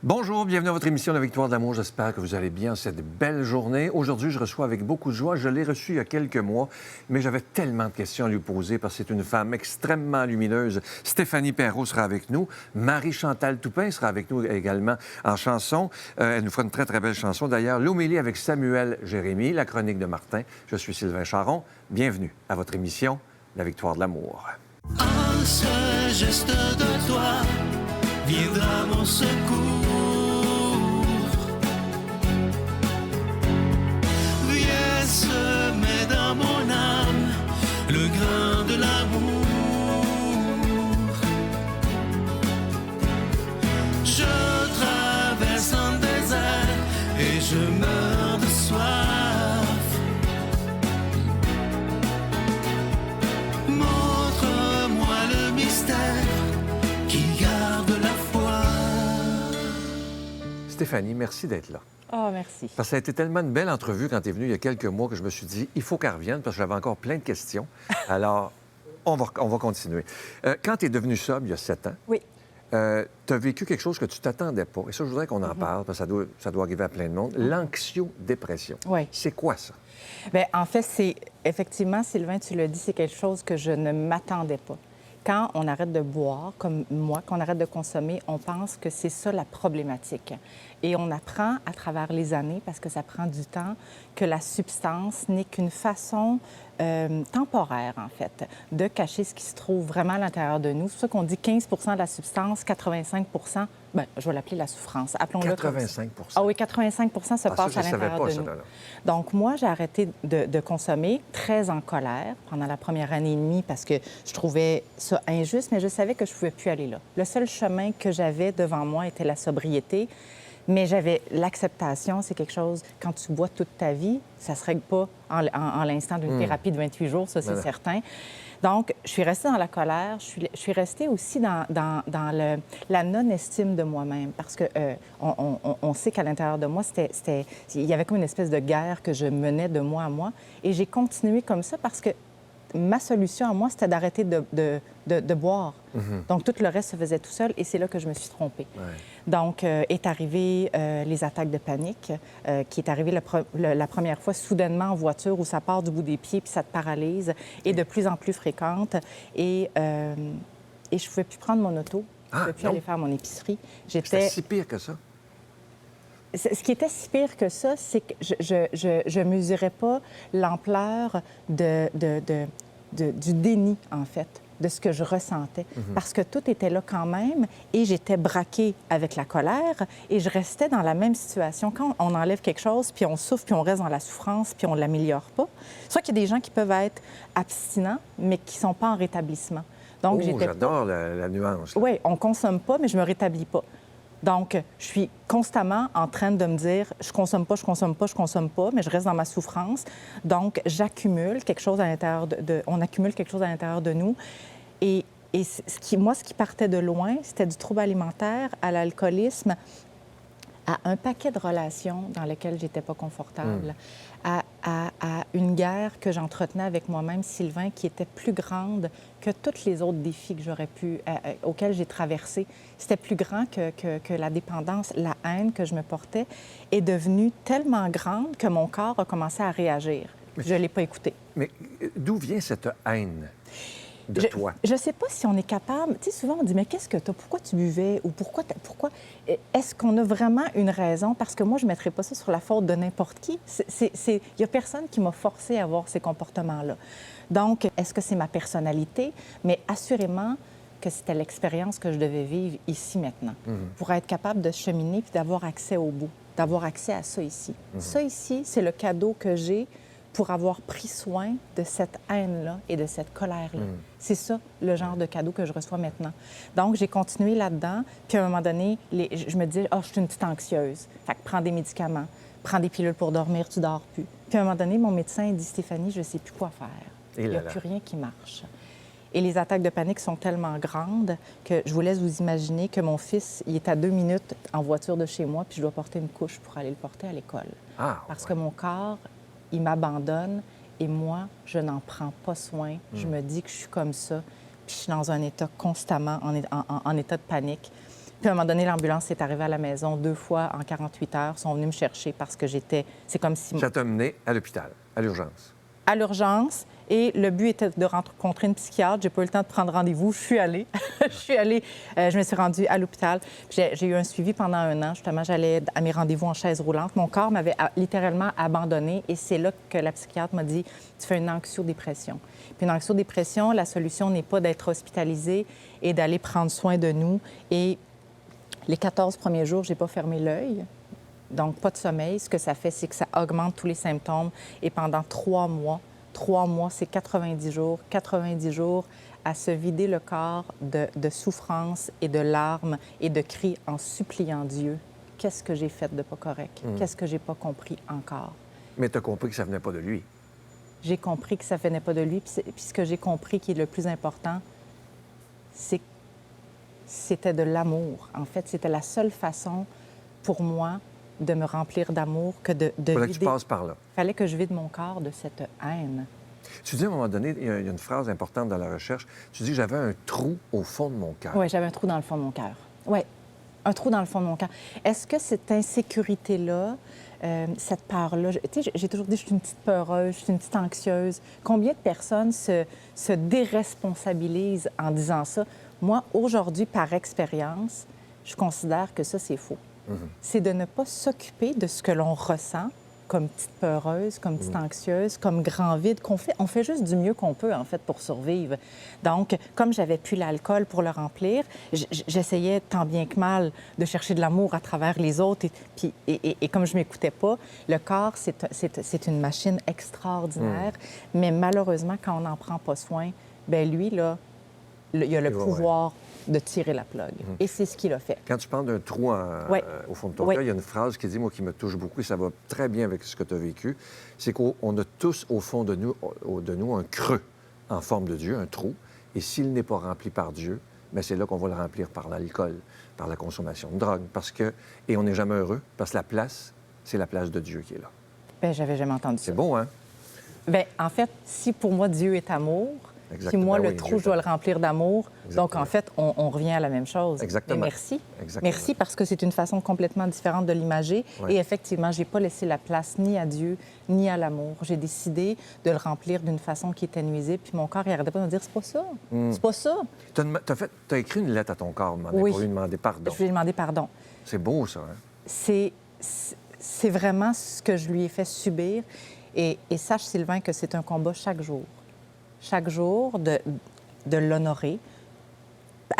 Bonjour, bienvenue à votre émission La Victoire de l'amour. J'espère que vous allez bien cette belle journée. Aujourd'hui, je reçois avec beaucoup de joie. Je l'ai reçue il y a quelques mois, mais j'avais tellement de questions à lui poser parce que c'est une femme extrêmement lumineuse. Stéphanie Perrault sera avec nous. Marie-Chantal Toupin sera avec nous également en chanson. Elle nous fera une très, très belle chanson. D'ailleurs, l'homélie avec Samuel Jérémy, la chronique de Martin. Je suis Sylvain Charon. Bienvenue à votre émission La Victoire de l'amour. Un seul geste de toi viendra mon secours. Viens semer dans mon âme le grain de l'amour. Je traverse un désert et je meurs de soif. Montre-moi le mystère qui garde la foi. Stéphanie, merci d'être là. Oh, merci. Parce que ça a été tellement une belle entrevue quand tu es venue il y a quelques mois que je me suis dit, il faut qu'elle revienne parce que j'avais encore plein de questions. Alors, on va continuer. Quand tu es devenue sobre il y a 7 ans, Oui. tu as vécu quelque chose que tu t'attendais pas. Et ça, je voudrais qu'on en parle parce que ça doit arriver à plein de monde. L'anxio-dépression. Oui. C'est quoi ça? Bien, en fait, c'est effectivement, Sylvain, tu l'as dit, c'est quelque chose que je ne m'attendais pas. Quand on arrête de boire, comme moi, quand on arrête de consommer, on pense que c'est ça la problématique. Et on apprend à travers les années, parce que ça prend du temps, que la substance n'est qu'une façon temporaire, en fait, de cacher ce qui se trouve vraiment à l'intérieur de nous. C'est pour ça qu'on dit 15 de la substance, 85 bien, je vais l'appeler la souffrance. Appelons-le 85 Ah oui, 85 se passe ça, à je savais l'intérieur pas, de ça, nous. là. Donc, moi, j'ai arrêté de consommer, très en colère, pendant la première année et demie, parce que je trouvais ça injuste, mais je savais que je ne pouvais plus aller là. Le seul chemin que j'avais devant moi était la sobriété, mais j'avais l'acceptation. C'est quelque chose, quand tu bois toute ta vie, ça ne se règle pas en l'instant d'une thérapie de 28 jours, ça, c'est certain. Donc, je suis restée dans la colère. Je suis restée aussi dans la non-estime de moi-même parce que on sait qu'à l'intérieur de moi, il y avait comme une espèce de guerre que je menais de moi à moi. Et j'ai continué comme ça parce que ma solution à moi, c'était d'arrêter de boire. Donc, tout le reste se faisait tout seul et c'est là que je me suis trompée. Ouais. Donc, est arrivé les attaques de panique, qui est arrivé la première fois soudainement en voiture où ça part du bout des pieds puis ça te paralyse, et de plus en plus fréquente. Et je ne pouvais plus prendre mon auto, je ne pouvais plus aller faire mon épicerie. C'était si pire que ça? Ce qui était si pire que ça, c'est que je ne mesurais pas l'ampleur du déni, en fait, de ce que je ressentais. Parce que tout était là quand même et j'étais braquée avec la colère et je restais dans la même situation. Quand on enlève quelque chose, puis on souffre, puis on reste dans la souffrance, puis on ne l'améliore pas, soit qu'il y a des gens qui peuvent être abstinents, mais qui ne sont pas en rétablissement. Donc, j'adore la nuance. Oui, on ne consomme pas, mais je ne me rétablis pas. Donc, je suis constamment en train de me dire, je consomme pas, mais je reste dans ma souffrance. Donc, j'accumule quelque chose à l'intérieur on accumule quelque chose à l'intérieur de nous. Et ce qui partait de loin, c'était du trouble alimentaire à l'alcoolisme, à un paquet de relations dans lesquelles j'étais pas confortable, à une guerre que j'entretenais avec moi-même, Sylvain, qui était plus grande que tous les autres défis que j'aurais auxquels j'ai traversé. C'était plus grand que la dépendance. La haine que je me portais est devenue tellement grande que mon corps a commencé à réagir. Je ne l'ai pas écouté. Mais d'où vient cette haine de toi? Je ne sais pas si on est capable... Tu sais, souvent, on dit, mais qu'est-ce que tu as? Pourquoi tu buvais? Ou pourquoi... Est-ce qu'on a vraiment une raison? Parce que moi, je ne mettrais pas ça sur la faute de n'importe qui. Il n'y a personne qui m'a forcé à avoir ces comportements-là. Donc, est-ce que c'est ma personnalité? Mais assurément que c'était l'expérience que je devais vivre ici, maintenant, pour être capable de cheminer puis d'avoir accès au bout, d'avoir accès à ça ici. Ça ici, c'est le cadeau que j'ai pour avoir pris soin de cette haine-là et de cette colère-là. C'est ça, le genre de cadeau que je reçois maintenant. Donc, j'ai continué là-dedans, puis à un moment donné, je me disais, « Ah, je suis une petite anxieuse. » Fait que prends des médicaments, prends des pilules pour dormir, tu dors plus. Puis à un moment donné, mon médecin dit, « Stéphanie, je ne sais plus quoi faire. Il n'y a plus rien qui marche. » Et les attaques de panique sont tellement grandes que je vous laisse vous imaginer que mon fils, il est à 2 minutes en voiture de chez moi, puis je dois porter une couche pour aller le porter à l'école. Parce que mon corps, il m'abandonne et moi, je n'en prends pas soin. Je me dis que je suis comme ça, puis je suis dans un état constamment en état de panique. Puis à un moment donné, l'ambulance est arrivée à la maison 2 fois en 48 heures. Ils sont venus me chercher parce que j'étais... C'est comme si... Ça t'a mené à l'hôpital, à l'urgence. À l'urgence. Et le but était de rencontrer une psychiatre. J'ai pas eu le temps de prendre rendez-vous. Je suis allée. Je me suis rendue à l'hôpital. J'ai eu un suivi pendant 1 an. Justement, j'allais à mes rendez-vous en chaise roulante. Mon corps m'avait littéralement abandonnée. Et c'est là que la psychiatre m'a dit, tu fais une anxio-dépression. Puis une anxio-dépression, la solution n'est pas d'être hospitalisé et d'aller prendre soin de nous. Et les 14 premiers jours, j'ai pas fermé l'œil. Donc, pas de sommeil. Ce que ça fait, c'est que ça augmente tous les symptômes. Et pendant 3 mois, 3 mois, c'est 90 jours. 90 jours à se vider le corps de souffrance et de larmes et de cris en suppliant Dieu. Qu'est-ce que j'ai fait de pas correct? Qu'est-ce que j'ai pas compris encore? Mais tu as compris que ça venait pas de lui. J'ai compris que ça venait pas de lui. Puis ce que j'ai compris qui est le plus important, c'est que c'était de l'amour. En fait, c'était la seule façon pour moi de me remplir d'amour que de Fallait vider. que tu passes par là. Il fallait que je vide mon corps de cette haine. Tu dis à un moment donné, il y a une phrase importante dans la recherche, tu dis « j'avais un trou au fond de mon cœur ». Oui, j'avais un trou dans le fond de mon cœur. Oui, un trou dans le fond de mon cœur. Est-ce que cette insécurité-là, cette peur-là... Tu sais, j'ai toujours dit, je suis une petite peureuse, je suis une petite anxieuse. Combien de personnes se déresponsabilisent en disant ça? Moi, aujourd'hui, par expérience, je considère que ça, c'est faux. C'est de ne pas s'occuper de ce que l'on ressent comme petite peureuse, comme petite anxieuse, comme grand vide qu'on fait. On fait juste du mieux qu'on peut, en fait, pour survivre. Donc, comme j'avais plus l'alcool pour le remplir, j'essayais tant bien que mal de chercher de l'amour à travers les autres. Et comme je m'écoutais pas, le corps, c'est une machine extraordinaire. Mais malheureusement, quand on n'en prend pas soin, bien lui, là, il a le pouvoir de tirer la plug. Et c'est ce qu'il a fait. Quand tu parles d'un trou au fond de ton cœur, il y a une phrase qui dit, moi, qui me touche beaucoup, et ça va très bien avec ce que tu as vécu, c'est qu'on a tous, au fond de nous, un creux en forme de Dieu, un trou, et s'il n'est pas rempli par Dieu, bien, c'est là qu'on va le remplir par l'alcool, par la consommation de drogue, et on n'est jamais heureux, parce que la place, c'est la place de Dieu qui est là. Bien, j'avais jamais entendu ça. C'est beau, hein? Bien, en fait, si pour moi, Dieu est amour, Exactement. puis moi, Ben le oui, trou, Dieu je dois t'aime. le remplir d'amour. Exactement. Donc, en fait, on revient à la même chose. Exactement. Mais merci. Exactement. Merci parce que c'est une façon complètement différente de l'imager. Ouais. Et effectivement, je n'ai pas laissé la place ni à Dieu, ni à l'amour. J'ai décidé de le remplir d'une façon qui était nuisible. Puis mon corps, il n'arrêtait pas de me dire, c'est pas ça. C'est pas ça. Tu as écrit une lettre à ton corps Oui. pour lui demander pardon. Je lui ai demandé pardon. C'est beau, ça, hein? C'est vraiment ce que je lui ai fait subir. Et sache, Sylvain, que c'est un combat chaque jour. Chaque jour, de l'honorer.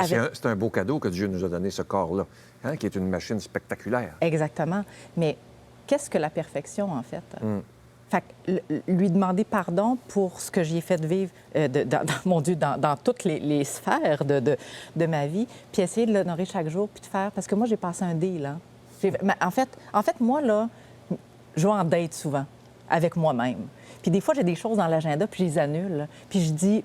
C'est un beau cadeau que Dieu nous a donné, ce corps-là, hein, qui est une machine spectaculaire. Exactement. Mais qu'est-ce que la perfection, en fait? Fait que lui demander pardon pour ce que j'y ai fait vivre, mon Dieu, dans toutes les sphères de ma vie, puis essayer de l'honorer chaque jour, puis de faire... Parce que moi, j'ai passé un deal, hein. Mais en fait, moi, là, je vais en date souvent, avec moi-même. Puis des fois, j'ai des choses dans l'agenda, puis je les annule. Puis je dis,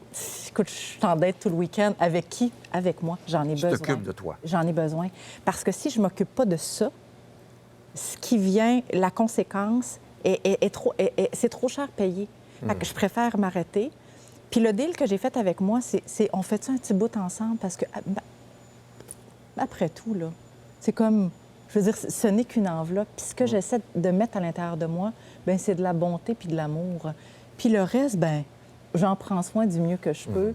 écoute, je t'en date tout le week-end. Avec qui? Avec moi. J'en ai besoin. Tu t'occupes de toi. J'en ai besoin. Parce que si je ne m'occupe pas de ça, ce qui vient, la conséquence, c'est trop cher payé. Fait que je préfère m'arrêter. Puis le deal que j'ai fait avec moi, c'est on fait ça un petit bout ensemble? Parce que, après tout, là, c'est comme... Je veux dire, ce n'est qu'une enveloppe. Puis ce que j'essaie de mettre à l'intérieur de moi, bien, c'est de la bonté puis de l'amour. Puis le reste, bien, j'en prends soin du mieux que je peux.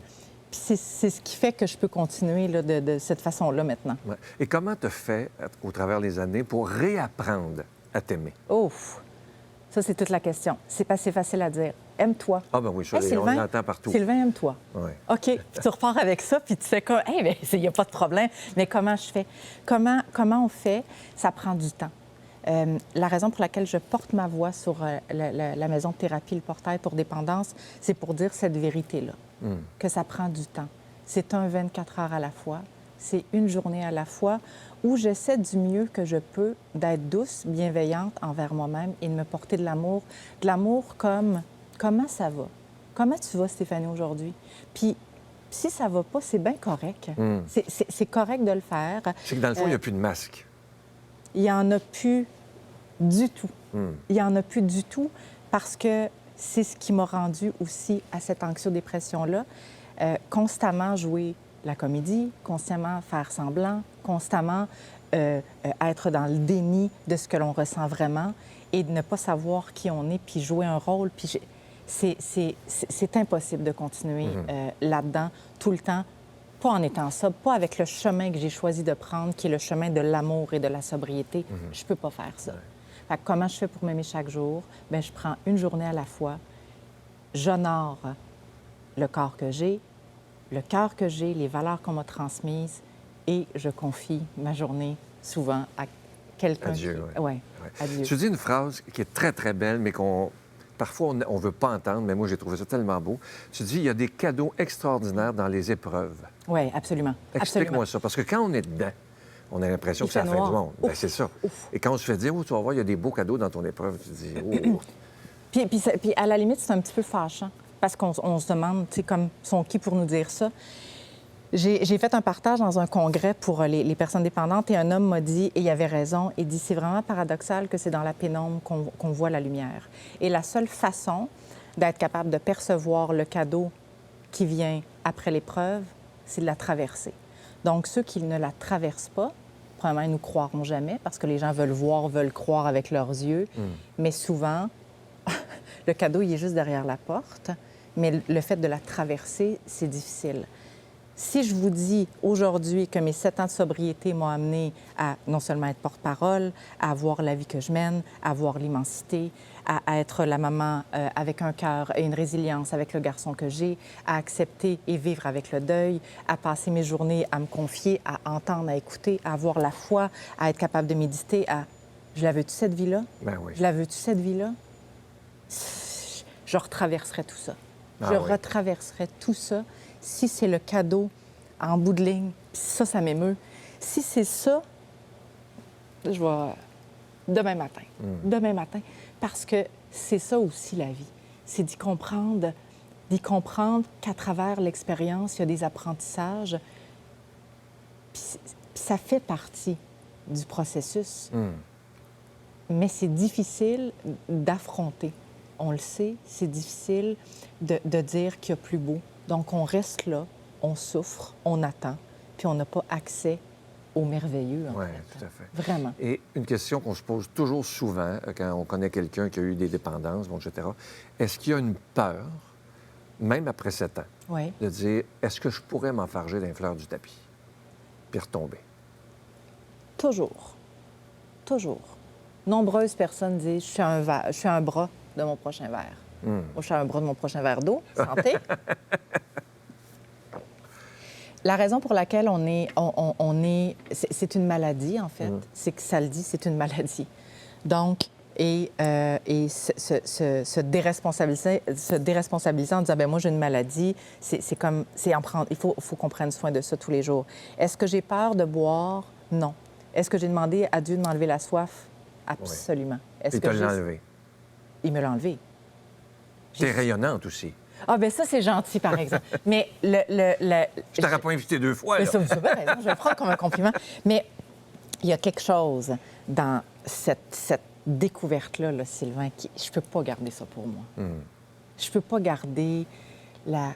Puis c'est ce qui fait que je peux continuer là, de cette façon-là maintenant. Ouais. Et comment tu as fait, au travers des années, pour réapprendre à t'aimer? Ouf! Ça, c'est toute la question. C'est pas si facile à dire. Aime-toi. Ah ben oui, ça, Hey, on Sylvain, l'entend partout. Sylvain, aime-toi. Ouais. OK. Puis tu repars avec ça, puis tu fais comme, hey, bien, il n'y a pas de problème. Mais comment je fais? Comment on fait? Ça prend du temps. La raison pour laquelle je porte ma voix sur la maison de thérapie, le portail pour dépendance, c'est pour dire cette vérité-là, que ça prend du temps. C'est un 24 heures à la fois, c'est une journée à la fois où j'essaie du mieux que je peux d'être douce, bienveillante envers moi-même et de me porter de l'amour. De l'amour comme « Comment ça va? Comment tu vas, Stéphanie, aujourd'hui? » Puis si ça va pas, c'est bien correct. C'est correct de le faire. C'est que dans le fond, il n'y a plus de masque. Il n'y en a plus du tout. Il n'y en a plus du tout parce que c'est ce qui m'a rendu aussi à cette anxio-dépression-là. Constamment jouer la comédie, constamment faire semblant, constamment être dans le déni de ce que l'on ressent vraiment et de ne pas savoir qui on est, puis jouer un rôle. Puis c'est impossible de continuer là-dedans tout le temps, pas en étant sobre, pas avec le chemin que j'ai choisi de prendre, qui est le chemin de l'amour et de la sobriété. Je peux pas faire ça. Fait que comment je fais pour m'aimer chaque jour? Bien, je prends une journée à la fois, j'honore le corps que j'ai, le cœur que j'ai, les valeurs qu'on m'a transmises, et je confie ma journée souvent à quelqu'un. À Dieu, qui... ouais, à Dieu. Tu dis une phrase qui est très, très belle, mais qu'on parfois on ne veut pas entendre, mais moi j'ai trouvé ça tellement beau. Tu dis, il y a des cadeaux extraordinaires dans les épreuves. Oui, absolument. Explique-moi ça, parce que quand on est dedans, on a l'impression Il que c'est la fait fin noir. du monde. Ouf. Bien, c'est ça. Ouf. Et quand on se fait dire, oh, tu vas voir, il y a des beaux cadeaux dans ton épreuve, tu dis, oh. Puis à la limite, c'est un petit peu fâchant, parce qu'on se demande, tu sais, comme, sont qui pour nous dire ça? J'ai fait un partage dans un congrès pour les personnes dépendantes et un homme m'a dit, et il avait raison, il dit, c'est vraiment paradoxal que c'est dans la pénombre qu'on voit la lumière. Et la seule façon d'être capable de percevoir le cadeau qui vient après l'épreuve, c'est de la traverser. Donc, ceux qui ne la traversent pas, probablement, ils ne nous croiront jamais parce que les gens veulent voir, veulent croire avec leurs yeux. Mais souvent, le cadeau, il est juste derrière la porte, mais le fait de la traverser, c'est difficile. Si je vous dis aujourd'hui que mes 7 ans de sobriété m'ont amené à non seulement être porte-parole, à avoir la vie que je mène, à avoir l'immensité, à être la maman avec un cœur et une résilience avec le garçon que j'ai, à accepter et vivre avec le deuil, à passer mes journées à me confier, à entendre, à écouter, à avoir la foi, à être capable de méditer, à... Je la veux-tu, cette vie-là? Ben oui. Je la veux-tu, cette vie-là? Je retraverserai tout ça. Je retraverserai tout ça si c'est le cadeau en bout de ligne. Puis ça m'émeut. Si c'est ça, je vais... Demain matin. Demain matin. Parce que c'est ça aussi, la vie. C'est d'y comprendre qu'à travers l'expérience, il y a des apprentissages. Puis ça fait partie du processus. Mais c'est difficile d'affronter. On le sait, c'est difficile de dire qu'il y a plus beau. Donc, on reste là, on souffre, on attend, puis on n'a pas accès au merveilleux, en Oui, fait. tout à fait. Vraiment. Et une question qu'on se pose toujours souvent quand on connaît quelqu'un qui a eu des dépendances, bon, etc. Est-ce qu'il y a une peur, même après 7 ans, Oui. de dire, est-ce que je pourrais m'enfarger d'un fleur du tapis, puis retomber? Toujours. Toujours. Nombreuses personnes disent, je suis un bras de mon prochain verre. Moi, je suis un bras de mon prochain verre d'eau. Santé. La raison pour laquelle on est c'est une maladie, en fait. C'est que ça le dit, c'est une maladie. Donc, se déresponsabiliser en disant, ben moi, j'ai une maladie, c'est comme, c'est en prendre, il faut qu'on prenne soin de ça tous les jours. Est-ce que j'ai peur de boire? Non. Est-ce que j'ai demandé à Dieu de m'enlever la soif? Absolument. Il te l'a enlevé. Il me l'a enlevé. T'es rayonnante aussi. Ah, bien, ça, c'est gentil, par exemple. Mais Je t'aurais pas invité 2 fois, là. Mais ça, vous avez raison, je vais le prendre comme un compliment. Mais il y a quelque chose dans cette découverte-là, là, Sylvain, qui... Je peux pas garder ça pour moi. Je peux pas garder la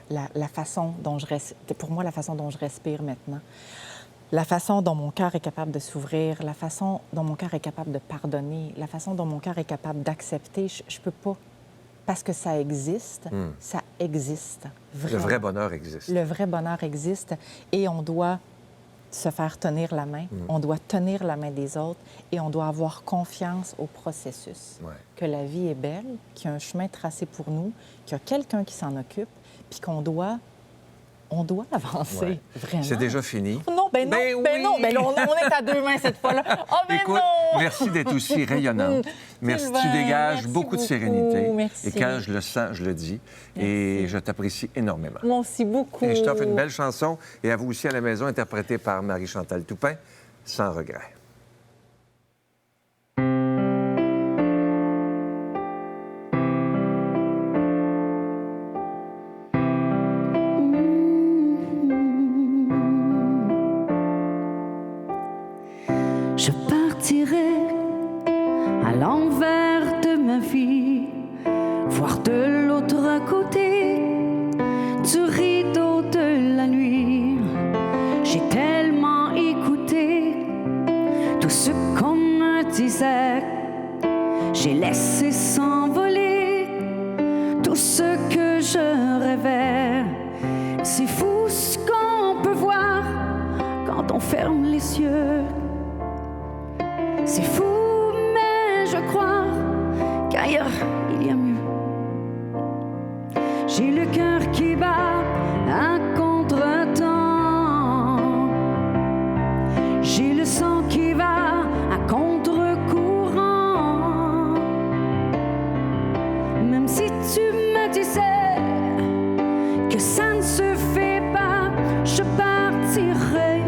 façon dont je pour moi, la façon dont je respire maintenant. La façon dont mon cœur est capable de s'ouvrir, la façon dont mon cœur est capable de pardonner, la façon dont mon cœur est capable d'accepter, je peux pas. Parce que ça existe, ça existe. Vraiment. Le vrai bonheur existe. Le vrai bonheur existe et on doit se faire tenir la main, on doit tenir la main des autres et on doit avoir confiance au processus. Ouais. Que la vie est belle, qu'il y a un chemin tracé pour nous, qu'il y a quelqu'un qui s'en occupe, puis qu'on doit... On doit avancer, Ouais. vraiment. C'est déjà fini. Non, ben non, Ben non. oui! Ben là, on est à 2 mains cette fois-là. Oh, ben Écoute, non! merci d'être aussi rayonnante. Merci, tu Sylvain, dégages merci beaucoup de beaucoup. sérénité. Merci. Et quand je le sens, je le dis. Et je t'apprécie énormément. Moi aussi, beaucoup. Et je t'offre une belle chanson, et à vous aussi à la maison, interprétée par Marie-Chantal Toupin, Sans regret. Je partirai à l'envers de ma vie, voir de l'autre côté du rideau de la nuit qu'on me disait. J'ai laissé s'envoler tout ce que je rêvais. C'est fou ce qu'on peut voir quand on ferme les yeux. C'est fou, mais je crois qu'ailleurs il y a mieux. J'ai le cœur qui bat à contre-temps. J'ai le sang qui va à contre-courant. Même si tu me disais que ça ne se fait pas, je partirai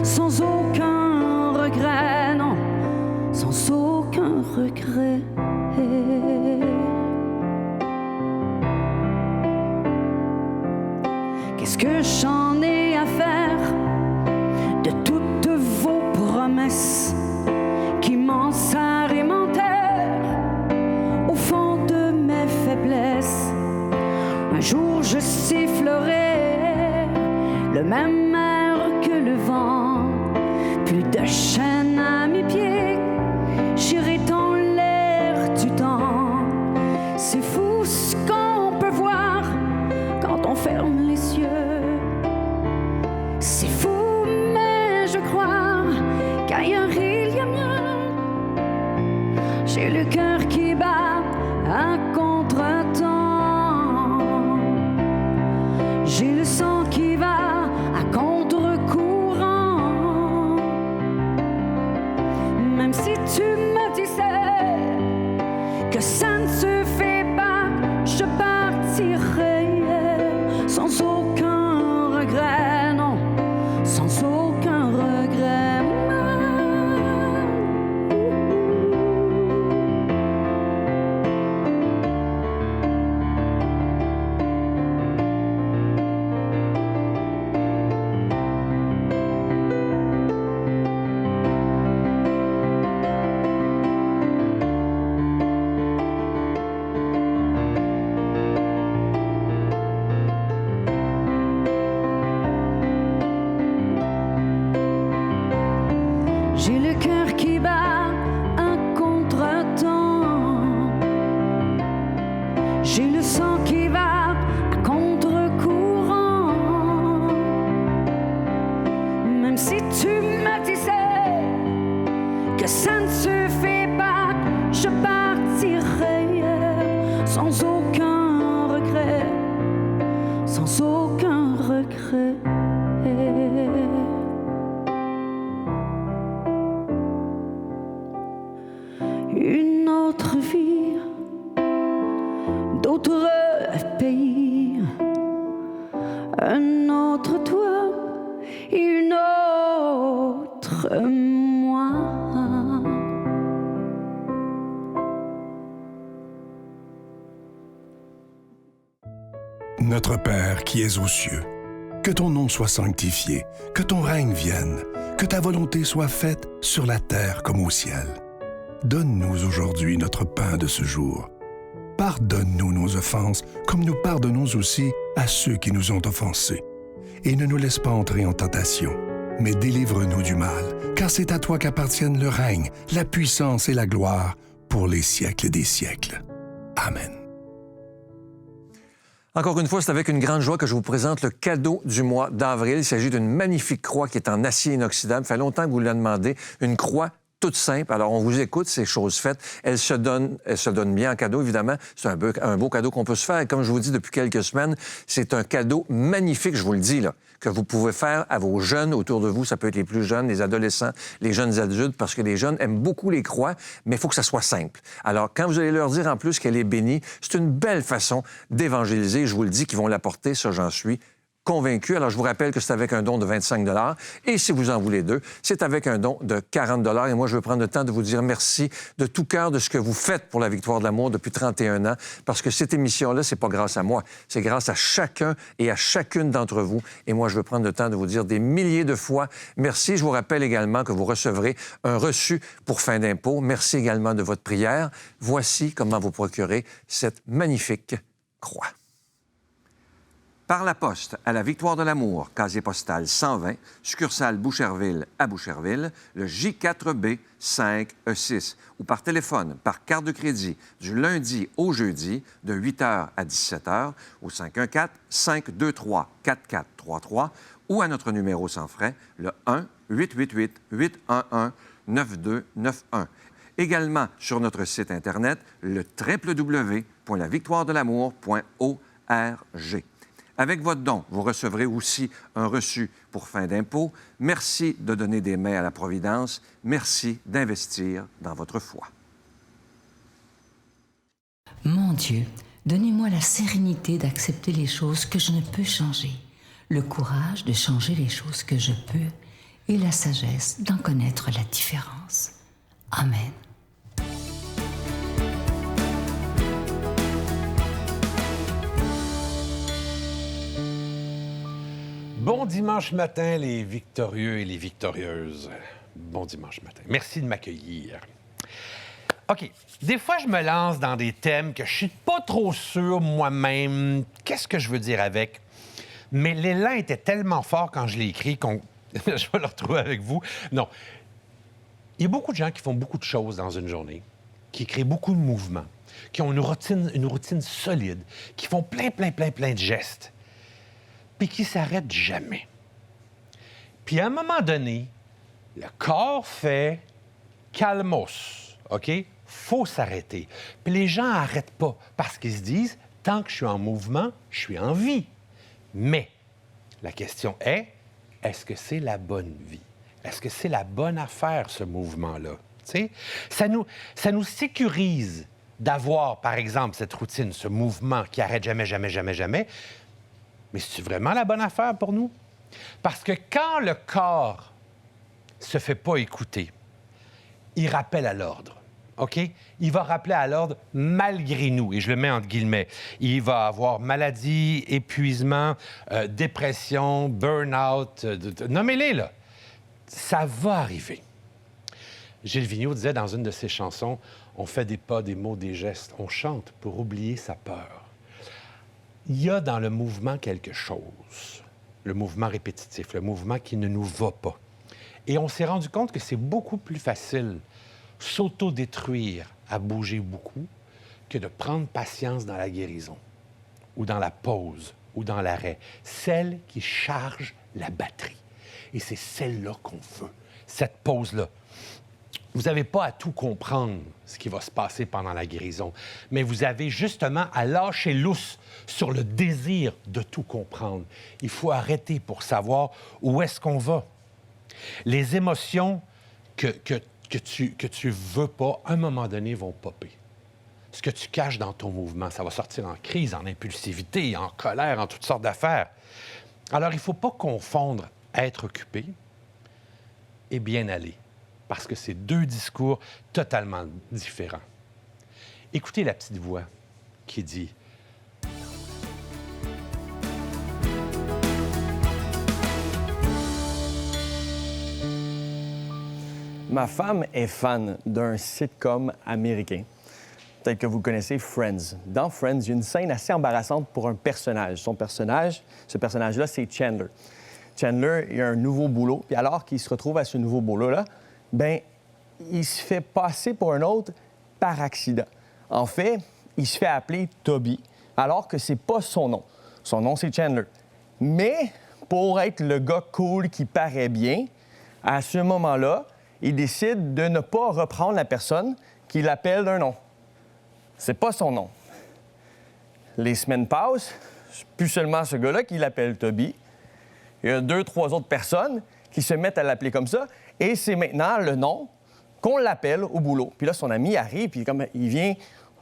sans aucun regret, non, sans aucun regret. Qu'est-ce que j'en ai à faire de toutes vos promesses qui m'ensarmentèrent au fond de mes faiblesses? Un jour je sifflerai le même air que le vent, plus de chaînes à mes pieds, j'irai dans l'air du temps. C'est fou ce qu'on peut voir quand on ferme les yeux. C'est fou, mais je crois qu'ailleurs il y a mieux. J'ai le cœur qui bat à contre-temps. J'ai le sang qui va à contre-courant. Même si tu me disais que ça ne se fait pas, je partirai sans aucun regret, non, sans aucun regret. J'ai le cœur qui bat à contre-temps. J'ai le sang qui va à contre-courant. Même si tu me disais que ça ne se fait pas, je partirai sans aucun regret, sans aucun regret. Une autre vie, d'autres pays, un autre toi, une autre moi. Notre Père qui es aux cieux, que ton nom soit sanctifié, que ton règne vienne, que ta volonté soit faite sur la terre comme au ciel. Donne-nous aujourd'hui notre pain de ce jour. Pardonne-nous nos offenses, comme nous pardonnons aussi à ceux qui nous ont offensés. Et ne nous laisse pas entrer en tentation, mais délivre-nous du mal, car c'est à toi qu'appartiennent le règne, la puissance et la gloire pour les siècles des siècles. Amen. Encore une fois, c'est avec une grande joie que je vous présente le cadeau du mois d'avril. Il s'agit d'une magnifique croix qui est en acier inoxydable. Ça fait longtemps que vous la demandez. Une croix toute simple. Alors, on vous écoute, c'est chose faite. Elle se donne bien en cadeau, évidemment. C'est un beau cadeau qu'on peut se faire. Et comme je vous dis depuis quelques semaines, c'est un cadeau magnifique, je vous le dis, là, que vous pouvez faire à vos jeunes autour de vous. Ça peut être les plus jeunes, les adolescents, les jeunes adultes, parce que les jeunes aiment beaucoup les croix, mais il faut que ça soit simple. Alors, quand vous allez leur dire en plus qu'elle est bénie, c'est une belle façon d'évangéliser. Je vous le dis qu'ils vont l'apporter, ça, j'en suis convaincu. Alors, je vous rappelle que c'est avec un don de 25 $. Et si vous en voulez deux, c'est avec un don de 40 $. Et moi, je veux prendre le temps de vous dire merci de tout cœur de ce que vous faites pour la Victoire de l'amour depuis 31 ans. Parce que cette émission-là, c'est pas grâce à moi. C'est grâce à chacun et à chacune d'entre vous. Et moi, je veux prendre le temps de vous dire des milliers de fois merci. Je vous rappelle également que vous recevrez un reçu pour fin d'impôt. Merci également de votre prière. Voici comment vous procurer cette magnifique croix. Par la poste, à la Victoire de l'Amour, casier postal 120, succursale Boucherville à Boucherville, le J4B 5E6, ou par téléphone, par carte de crédit, du lundi au jeudi, de 8h à 17h, au 514-523-4433, ou à notre numéro sans frais, le 1-888-811-9291. Également sur notre site Internet, le www.lavictoiredelamour.org. Avec votre don, vous recevrez aussi un reçu pour fin d'impôt. Merci de donner des mains à la Providence. Merci d'investir dans votre foi. Mon Dieu, donnez-moi la sérénité d'accepter les choses que je ne peux changer, le courage de changer les choses que je peux et la sagesse d'en connaître la différence. Amen. Bon dimanche matin, les victorieux et les victorieuses. Bon dimanche matin. Merci de m'accueillir. OK. Des fois, je me lance dans des thèmes que je suis pas trop sûr moi-même. Qu'est-ce que je veux dire avec? Mais l'élan était tellement fort quand je l'ai écrit qu'on... je vais le retrouver avec vous. Non. Il y a beaucoup de gens qui font beaucoup de choses dans une journée, qui créent beaucoup de mouvements, qui ont une routine solide, qui font plein de gestes, puis qui ne s'arrêtent jamais. Puis à un moment donné, le corps fait calmos, OK? Faut s'arrêter. Puis les gens n'arrêtent pas parce qu'ils se disent, tant que je suis en mouvement, je suis en vie. Mais la question est, est-ce que c'est la bonne vie? Est-ce que c'est la bonne affaire, ce mouvement-là? Tu sais, ça nous sécurise d'avoir, par exemple, cette routine, ce mouvement qui arrête jamais. Mais c'est vraiment la bonne affaire pour nous? Parce que quand le corps se fait pas écouter, il rappelle à l'ordre, OK? Il va rappeler à l'ordre malgré nous, et je le mets entre guillemets. Il va avoir maladie, épuisement, dépression, burn-out, nommez-les, là. Ça va arriver. Gilles Vigneault disait dans une de ses chansons, « On fait des pas, des mots, des gestes. On chante pour oublier sa peur. » Il y a dans le mouvement quelque chose, le mouvement répétitif, le mouvement qui ne nous va pas. Et on s'est rendu compte que c'est beaucoup plus facile s'auto-détruire à bouger beaucoup que de prendre patience dans la guérison, ou dans la pause, ou dans l'arrêt. Celle qui charge la batterie. Et c'est celle-là qu'on veut, cette pause-là. Vous n'avez pas à tout comprendre ce qui va se passer pendant la guérison, mais vous avez justement à lâcher lousse sur le désir de tout comprendre. Il faut arrêter pour savoir où est-ce qu'on va. Les émotions que tu veux pas, à un moment donné, vont popper. Ce que tu caches dans ton mouvement, ça va sortir en crise, en impulsivité, en colère, en toutes sortes d'affaires. Alors, il ne faut pas confondre être occupé et bien aller, parce que c'est deux discours totalement différents. Écoutez la petite voix qui dit Ma femme est fan d'un sitcom américain. Peut-être que vous connaissez Friends. Dans Friends, il y a une scène assez embarrassante pour un personnage. Ce personnage-là, c'est Chandler. Chandler, il a un nouveau boulot, puis alors qu'il se retrouve à ce nouveau boulot-là, bien, il se fait passer pour un autre par accident. En fait, il se fait appeler Toby, alors que c'est pas son nom. Son nom, c'est Chandler. Mais pour être le gars cool qui paraît bien, à ce moment-là, il décide de ne pas reprendre la personne qui l'appelle d'un nom. C'est pas son nom. Les semaines passent, c'est plus seulement ce gars-là qui l'appelle Toby. Il y a 2-3 autres personnes qui se mettent à l'appeler comme ça, et c'est maintenant le nom qu'on l'appelle au boulot. Puis là, son ami arrive, puis comme il vient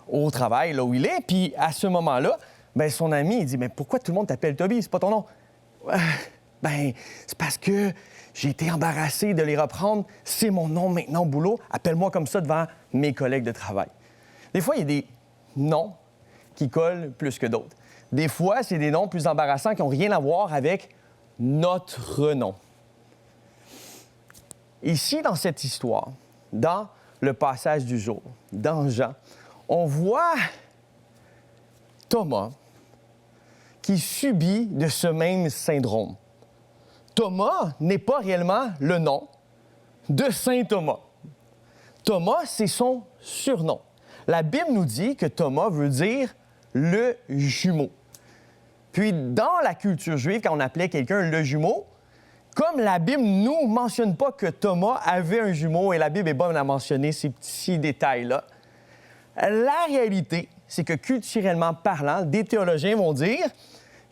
au travail, là où il est, puis à ce moment-là, bien, son ami, il dit « Mais pourquoi tout le monde t'appelle Toby? C'est pas ton nom. » Ben, c'est parce que j'ai été embarrassé de les reprendre. C'est mon nom maintenant au boulot. Appelle-moi comme ça devant mes collègues de travail. Des fois, il y a des noms qui collent plus que d'autres. Des fois, c'est des noms plus embarrassants qui n'ont rien à voir avec notre nom. Ici, dans cette histoire, dans le passage du jour, dans Jean, on voit Thomas qui subit de ce même syndrome. Thomas n'est pas réellement le nom de Saint Thomas. Thomas, c'est son surnom. La Bible nous dit que Thomas veut dire le jumeau. Puis, dans la culture juive, quand on appelait quelqu'un le jumeau, comme la Bible ne nous mentionne pas que Thomas avait un jumeau, et la Bible est bonne à mentionner ces petits détails-là, la réalité, c'est que culturellement parlant, des théologiens vont dire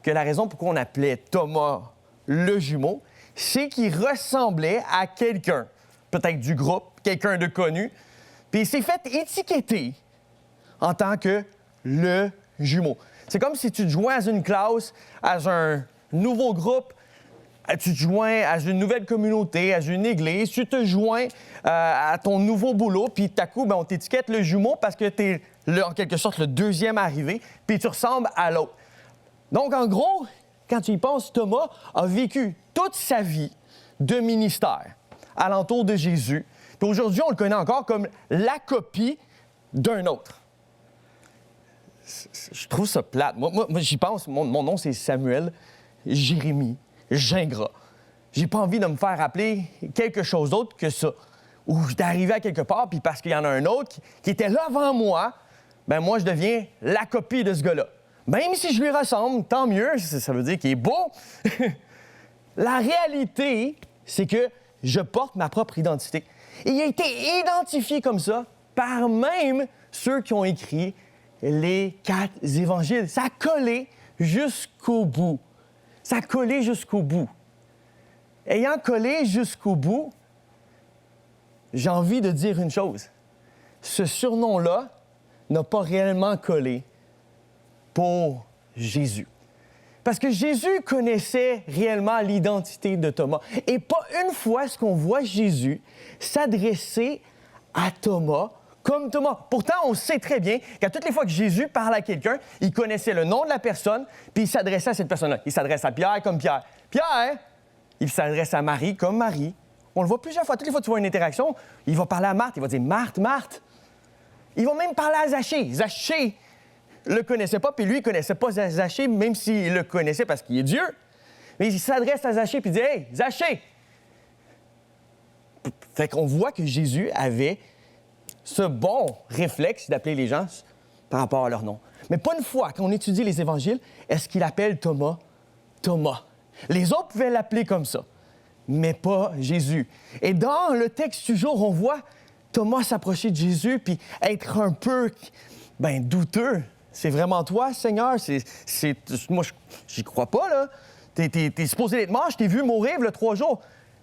que la raison pourquoi on appelait Thomas le jumeau, c'est qu'il ressemblait à quelqu'un, peut-être du groupe, quelqu'un de connu, puis il s'est fait étiqueter en tant que le jumeau. C'est comme si tu te joins à une classe, à un nouveau groupe, tu te joins à une nouvelle communauté, à une église, tu te joins à ton nouveau boulot, puis tout à coup, on t'étiquette le jumeau parce que tu es, en quelque sorte, le deuxième arrivé, puis tu ressembles à l'autre. Donc, en gros, quand tu y penses, Thomas a vécu toute sa vie de ministère alentour de Jésus. Puis aujourd'hui, on le connaît encore comme la copie d'un autre. Je trouve ça plate. Moi j'y pense. Mon nom, c'est Samuel Jérémie Gingras. J'ai pas envie de me faire appeler quelque chose d'autre que ça. Ou d'arriver à quelque part, puis parce qu'il y en a un autre qui était là avant moi, moi, je deviens la copie de ce gars-là. Même si je lui ressemble, tant mieux, ça veut dire qu'il est beau. La réalité, c'est que je porte ma propre identité. Et il a été identifié comme ça par même ceux qui ont écrit les 4 évangiles. Ça a collé jusqu'au bout. Ça a collé jusqu'au bout. Ayant collé jusqu'au bout, j'ai envie de dire une chose. Ce surnom-là n'a pas réellement collé pour Jésus. Parce que Jésus connaissait réellement l'identité de Thomas. Et pas une fois est-ce qu'on voit Jésus s'adresser à Thomas comme Thomas. Pourtant, on sait très bien qu'à toutes les fois que Jésus parle à quelqu'un, il connaissait le nom de la personne, puis il s'adressait à cette personne-là. Il s'adresse à Pierre comme Pierre. Pierre, il s'adresse à Marie comme Marie. On le voit plusieurs fois. Toutes les fois que tu vois une interaction, il va parler à Marthe. Il va dire « Marthe, Marthe ». Il va même parler à Zachée. Zachée le connaissait pas, puis lui, il connaissait pas Zachée, même s'il le connaissait parce qu'il est Dieu. Mais il s'adresse à Zachée, puis il dit « Hey, Zachée ». Fait qu'on voit que Jésus avait ce bon réflexe d'appeler les gens par rapport à leur nom. Mais pas une fois, quand on étudie les évangiles, est-ce qu'il appelle Thomas Thomas. Les autres pouvaient l'appeler comme ça, mais pas Jésus. Et dans le texte du jour, on voit Thomas s'approcher de Jésus puis être un peu, douteux. C'est vraiment toi, Seigneur? Moi, j'y crois pas, là. T'es supposé être mort, je t'ai vu mourir il y a 3 jours.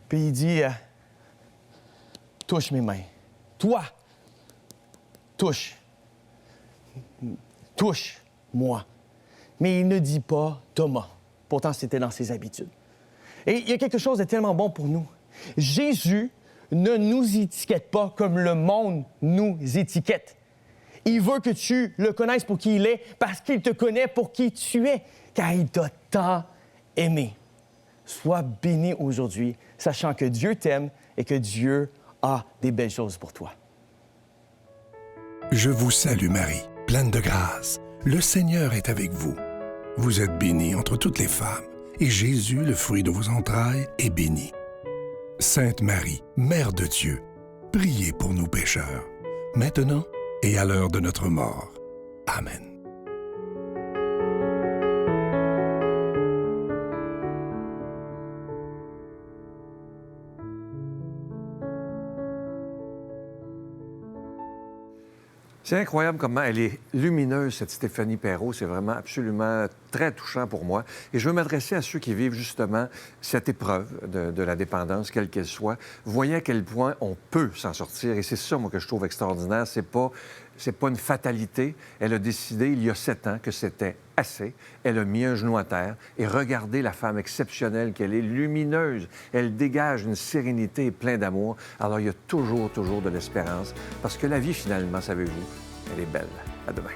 Puis il dit, touche mes mains. Toi, touche-moi. Mais il ne dit pas Thomas. Pourtant, c'était dans ses habitudes. Et il y a quelque chose de tellement bon pour nous. Jésus ne nous étiquette pas comme le monde nous étiquette. Il veut que tu le connaisses pour qui il est, parce qu'il te connaît pour qui tu es, car il t'a tant aimé. Sois béni aujourd'hui, sachant que Dieu t'aime et que Dieu a des belles choses pour toi. Je vous salue Marie, pleine de grâce. Le Seigneur est avec vous. Vous êtes bénie entre toutes les femmes, et Jésus, le fruit de vos entrailles, est béni. Sainte Marie, Mère de Dieu, priez pour nous pécheurs, maintenant et à l'heure de notre mort. Amen. C'est incroyable comment elle est lumineuse, cette Stéphanie Perrault. C'est vraiment absolument très touchant pour moi. Et je veux m'adresser à ceux qui vivent justement cette épreuve de la dépendance, quelle qu'elle soit. Voyez à quel point on peut s'en sortir. Et c'est ça, moi, que je trouve extraordinaire. C'est pas une fatalité. Elle a décidé, il y a 7 ans, que c'était assez. Elle a mis un genou à terre. Et regardez la femme exceptionnelle qu'elle est, lumineuse. Elle dégage une sérénité et plein d'amour. Alors, il y a toujours de l'espérance. Parce que la vie, finalement, savez-vous, elle est belle. À demain.